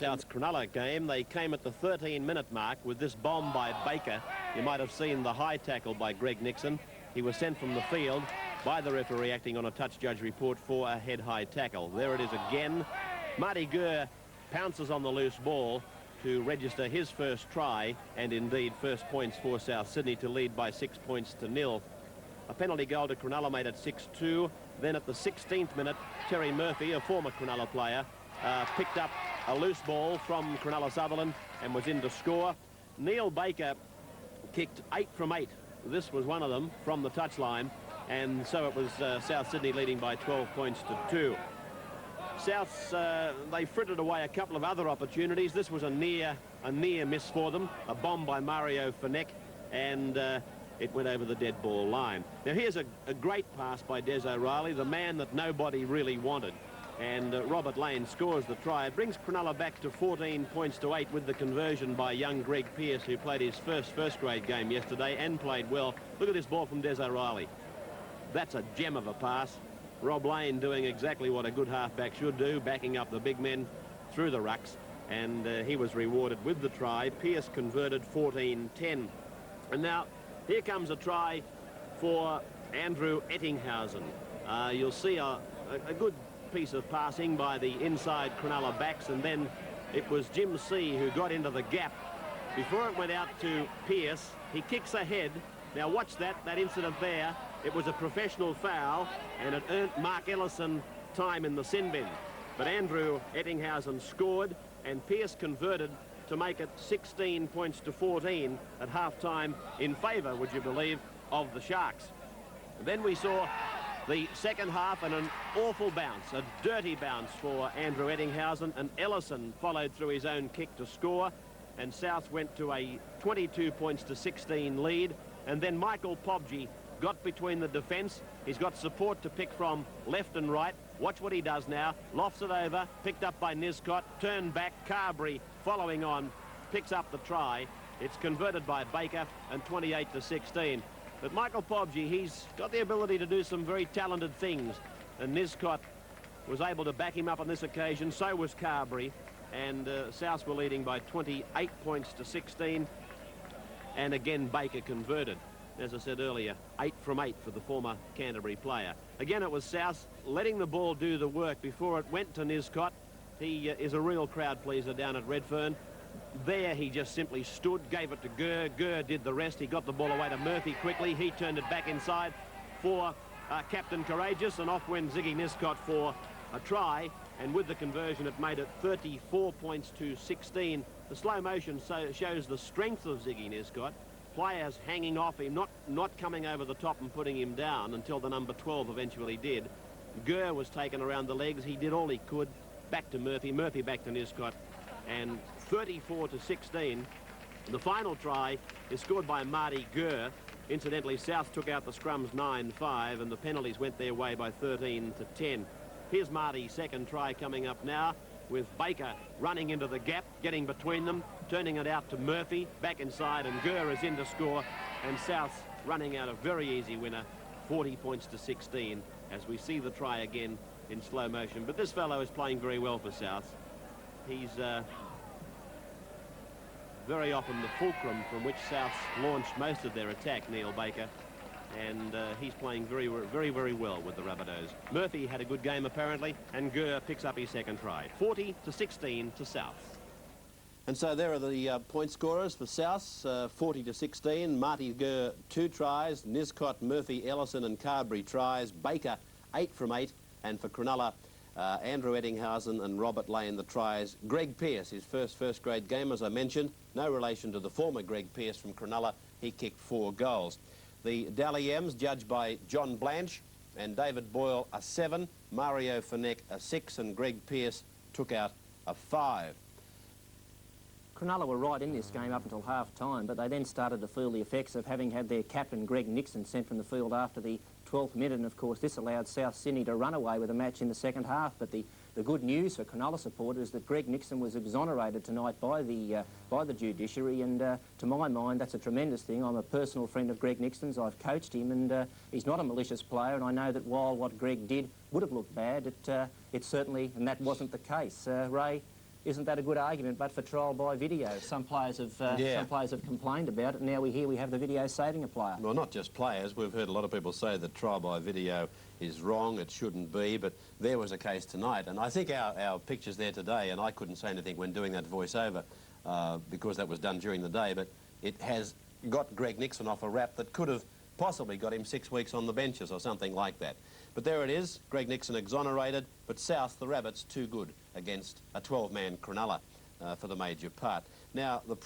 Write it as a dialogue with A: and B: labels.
A: South's Cronulla game. They came at the 13-minute mark with this bomb by Baker. You might have seen the high tackle by Greg Nixon. He was sent from the field by the referee acting on a touch judge report for a head-high tackle. There it is again. Marty Gurr pounces on the loose ball to register his first try and indeed first points for South Sydney to lead by 6 points to 0. A penalty goal to Cronulla made it 6-2. Then at the 16th minute, Terry Murphy, a former Cronulla player, picked up a loose ball from Cronulla Sutherland and was in to score. Neil Baker kicked 8 from 8. This was one of them from the touchline, and so it was South Sydney leading by 12 points to 2. Souths, they frittered away a couple of other opportunities. This was a near miss for them, a bomb by Mario Fenech, and it went over the dead ball line. Now here's a great pass by Des O'Reilly, the man that nobody really wanted, and Robert Lane scores the try. It brings Cronulla back to 14 points to 8 with the conversion by young Greg Pearce, who played his first grade game yesterday and played well. Look at this ball from Des O'Reilly. That's a gem of a pass. Rob Lane doing exactly what a good halfback should do, backing up the big men through the rucks, and he was rewarded with the try. Pearce converted 14-10. And now here comes a try for Andrew Ettinghausen. You'll see a good piece of passing by the inside Cronulla backs, and then it was Jim C who got into the gap. Before it went out to Pearce, he kicks ahead. Now watch that incident there. It was a professional foul, and it earned Mark Ellison time in the sin bin. But Andrew Ettinghausen scored, and Pearce converted to make it 16 points to 14 at half-time in favour, would you believe, of the Sharks. Then we saw the second half and an awful bounce, a dirty bounce for Andrew Ettinghausen, and Ellison followed through his own kick to score, and South went to a 22 points to 16 lead. And then Michael Pobji got between the defence. He's got support to pick from left and right. Watch what he does now. Lofts it over, picked up by Niscott, turned back, Carberry following on, picks up the try. It's converted by Baker, and 28 to 16. But Michael Pobji, he's got the ability to do some very talented things, and Niscott was able to back him up on this occasion. So was Carberry, and South were leading by 28 points to 16. And again, Baker converted. As I said earlier, 8 from 8 for the former Canterbury player. Again, it was South letting the ball do the work before it went to Niscott. He is a real crowd pleaser down at Redfern. There he just simply stood, gave it to Gurr. Gurr did the rest. He got the ball away to Murphy quickly. He turned it back inside for Captain Courageous, and off went Ziggy Niscott for a try. And with the conversion, it made it 34 points to 16. The slow motion shows the strength of Ziggy Niscott. Players hanging off him, not coming over the top and putting him down until the number 12 eventually did. Gurr was taken around the legs. He did all he could. Back to Murphy. Murphy back to Niscott. And 34 to 16. The final try is scored by Marty Gurr. Incidentally, South took out the scrums 9-5, and the penalties went their way by 13 to 10. Here's Marty's second try coming up now, with Baker running into the gap, getting between them, turning it out to Murphy, back inside, and Gurr is in to score, and South running out a very easy winner, 40 points to 16, as we see the try again in slow motion. But this fellow is playing very well for South. He's very often the fulcrum from which South launched most of their attack, Neil Baker, and he's playing very, very well with the Rabbitohs. Murphy had a good game apparently, and Gurr picks up his second try. 40 to 16 to South. And so there are the point scorers for South, 40 to 16. Marty Gurr 2 tries, Niscott, Murphy, Ellison and Carberry tries, Baker 8 from 8, and for Cronulla, Andrew Ettinghausen and Robert Lane the tries. Greg Pearce, his first grade game, as I mentioned, no relation to the former Greg Pearce from Cronulla. He kicked 4 goals. The Dally M's judged by John Blanche, and David Boyle a 7, Mario Fenech a 6, and Greg Pearce took out a 5.
B: Cronulla were right in this game up until half-time, but they then started to feel the effects of having had their captain, Greg Nixon, sent from the field after the 12th minute, and of course this allowed South Sydney to run away with the match in the second half. But the good news for Cronulla supporters is that Greg Nixon was exonerated tonight by the judiciary, and to my mind that's a tremendous thing. I'm a personal friend of Greg Nixon's. I've coached him, and he's not a malicious player, and I know that while what Greg did would have looked bad, it certainly, and that wasn't the case. Ray, isn't that a good argument? But for trial by video, some players have complained about it. Now we have the video saving a player.
C: Well, not just players. We've heard a lot of people say that trial by video is wrong. It shouldn't be. But there was a case tonight, and I think our pictures there today, and I couldn't say anything when doing that voiceover because that was done during the day, but it has got Greg Nixon off a rap that could have possibly got him 6 weeks on the benches or something like that. But there it is, Greg Nixon exonerated, but South, the Rabbits, too good against a 12-man Cronulla for the major part. Now, the